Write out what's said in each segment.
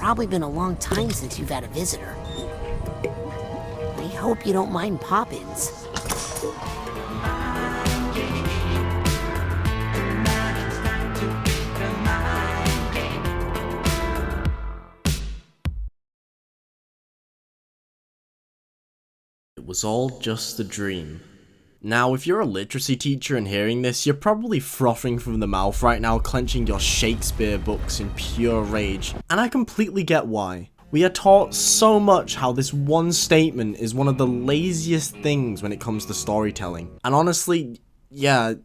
probably been a long time since you've had a visitor. I hope you don't mind pop-ins. It was all just a dream. Now, if you're a literacy teacher and hearing this, you're probably frothing from the mouth right now, clenching your Shakespeare books in pure rage. And I completely get why. We are taught so much how this one statement is one of the laziest things when it comes to storytelling. And honestly, yeah,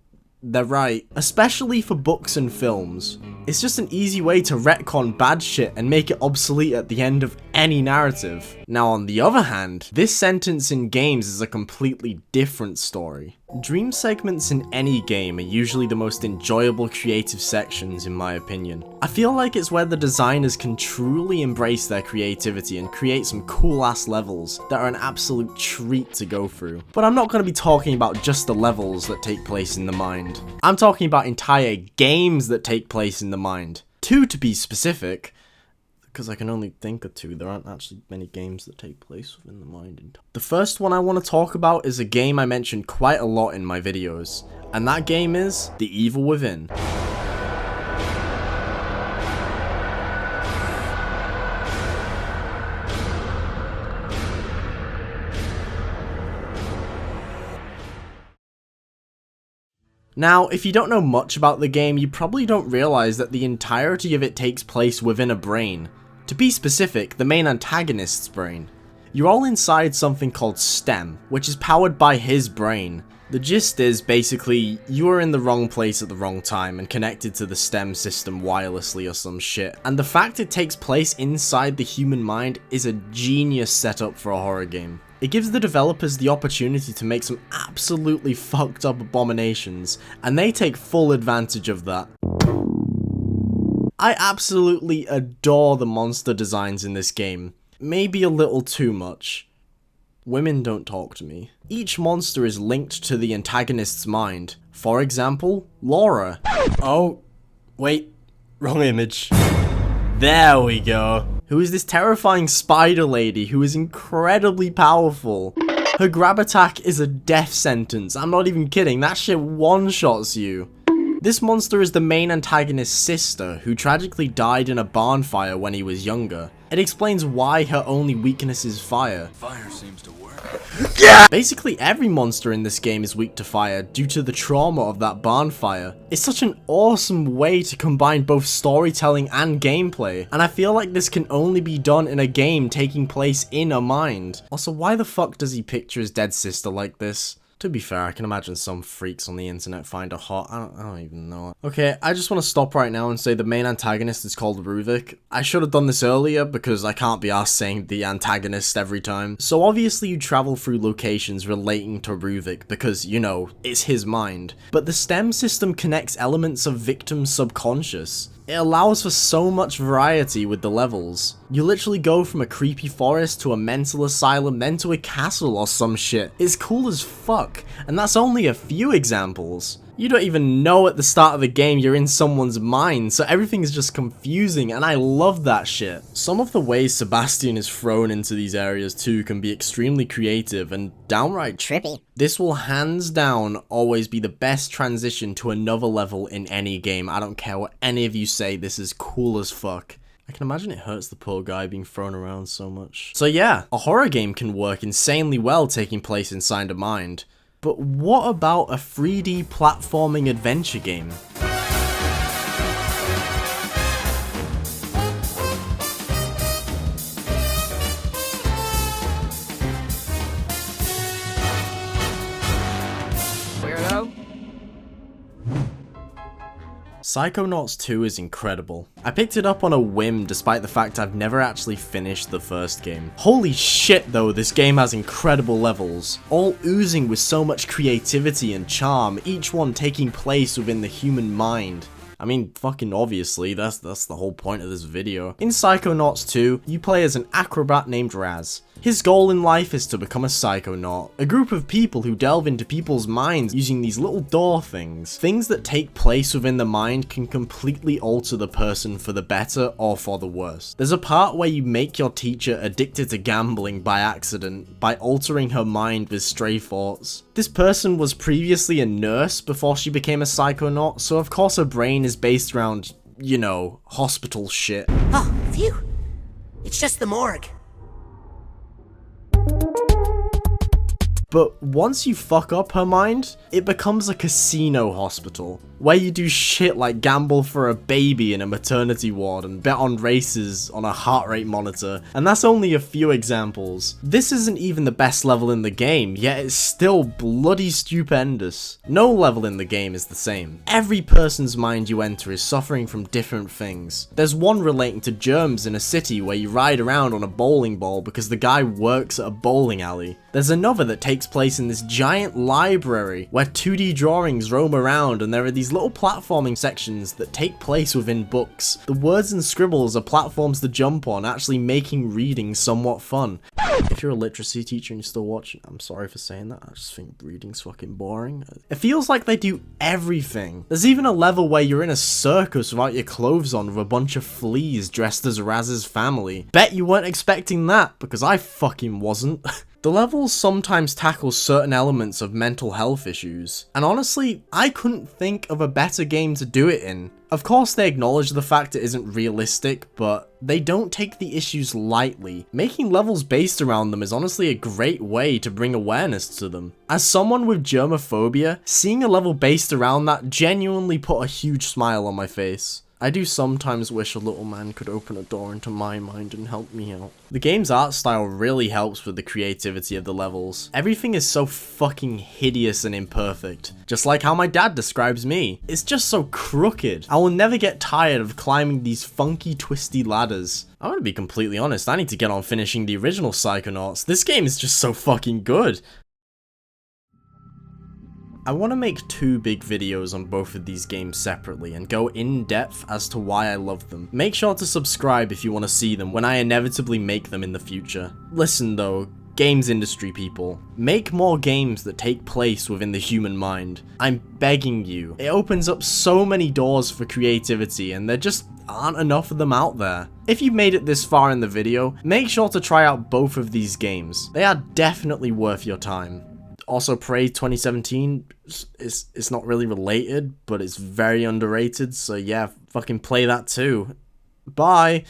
they're right. Especially for books and films. It's just an easy way to retcon bad shit and make it obsolete at the end of any narrative. Now on the other hand, this sentence in games is a completely different story. Dream segments in any game are usually the most enjoyable creative sections in my opinion. I feel like it's where the designers can truly embrace their creativity and create some cool ass levels that are an absolute treat to go through. But I'm not going to be talking about just the levels that take place in the mind. I'm talking about entire games that take place in the mind. 2 to be specific. Because I can only think of 2, there aren't actually many games that take place within the mind. The first one I want to talk about is a game I mentioned quite a lot in my videos, and that game is The Evil Within. Now, if you don't know much about the game, you probably don't realize that the entirety of it takes place within a brain. To be specific, the main antagonist's brain. You're all inside something called STEM, which is powered by his brain. The gist is, basically, you are in the wrong place at the wrong time and connected to the STEM system wirelessly or some shit. And the fact it takes place inside the human mind is a genius setup for a horror game. It gives the developers the opportunity to make some absolutely fucked up abominations, and they take full advantage of that. I absolutely adore the monster designs in this game, maybe a little too much. Women don't talk to me. Each monster is linked to the antagonist's mind. For example, Laura. Oh, wait, wrong image. There we go. Who is this terrifying spider lady who is incredibly powerful. Her grab attack is a death sentence, I'm not even kidding, that shit one-shots you. This monster is the main antagonist's sister, who tragically died in a barn fire when he was younger. It explains why her only weakness is fire. Fire seems to work. Yeah! Basically every monster in this game is weak to fire due to the trauma of that barn fire. It's such an awesome way to combine both storytelling and gameplay, and I feel like this can only be done in a game taking place in a mind. Also, why the fuck does he picture his dead sister like this? To be fair, I can imagine some freaks on the internet find her hot. I don't even know. Okay, I just want to stop right now and say the main antagonist is called Ruvik. I should have done this earlier because I can't be arsed saying the antagonist every time. So obviously you travel through locations relating to Ruvik because, you know, it's his mind. But the STEM system connects elements of victim's subconscious. It allows for so much variety with the levels. You literally go from a creepy forest to a mental asylum, then to a castle or some shit. It's cool as fuck, and that's only a few examples. You don't even know at the start of the game you're in someone's mind, so everything is just confusing, and I love that shit. Some of the ways Sebastian is thrown into these areas too can be extremely creative and downright trippy. This will hands down always be the best transition to another level in any game. I don't care what any of you say, this is cool as fuck. I can imagine it hurts the poor guy being thrown around so much. So yeah, a horror game can work insanely well taking place inside a mind. But what about a 3D platforming adventure game? Weirdo. Psychonauts 2 is incredible. I picked it up on a whim despite the fact I've never actually finished the first game. Holy shit though, this game has incredible levels, all oozing with so much creativity and charm, each one taking place within the human mind. I mean, fucking obviously, that's the whole point of this video. In Psychonauts 2, you play as an acrobat named Raz. His goal in life is to become a Psychonaut, a group of people who delve into people's minds using these little door things. Things that take place within the mind can completely alter the person for the better or for the worse. There's a part where you make your teacher addicted to gambling by accident by altering her mind with stray thoughts. This person was previously a nurse before she became a Psychonaut, so of course her brain is based around, you know, hospital shit. Oh, phew. It's just the morgue. But once you fuck up her mind, it becomes a casino hospital, where you do shit like gamble for a baby in a maternity ward and bet on races on a heart rate monitor, and that's only a few examples. This isn't even the best level in the game, yet it's still bloody stupendous. No level in the game is the same. Every person's mind you enter is suffering from different things. There's one relating to germs in a city where you ride around on a bowling ball because the guy works at a bowling alley. There's another that takes place in this giant library where 2D drawings roam around, and there are these little platforming sections that take place within books. The words and scribbles are platforms to jump on, actually making reading somewhat fun. If you're a literacy teacher and you're still watching, I'm sorry for saying that, I just think reading's fucking boring. It feels like they do everything. There's even a level where you're in a circus without your clothes on with a bunch of fleas dressed as Raz's family. Bet you weren't expecting that, because I fucking wasn't. The levels sometimes tackle certain elements of mental health issues, and honestly, I couldn't think of a better game to do it in. Of course they acknowledge the fact it isn't realistic, but they don't take the issues lightly. Making levels based around them is honestly a great way to bring awareness to them. As someone with germophobia, seeing a level based around that genuinely put a huge smile on my face. I do sometimes wish a little man could open a door into my mind and help me out. The game's art style really helps with the creativity of the levels. Everything is so fucking hideous and imperfect, just like how my dad describes me. It's just so crooked. I will never get tired of climbing these funky, twisty ladders. I'm gonna be completely honest, I need to get on finishing the original Psychonauts. This game is just so fucking good. I want to make 2 big videos on both of these games separately and go in depth as to why I love them. Make sure to subscribe if you want to see them when I inevitably make them in the future. Listen though, games industry people, make more games that take place within the human mind. I'm begging you. It opens up so many doors for creativity and there just aren't enough of them out there. If you made it this far in the video, make sure to try out both of these games. They are definitely worth your time. Also, Parade 2017 it's not really related, but it's very underrated, so yeah, fucking play that too. Bye!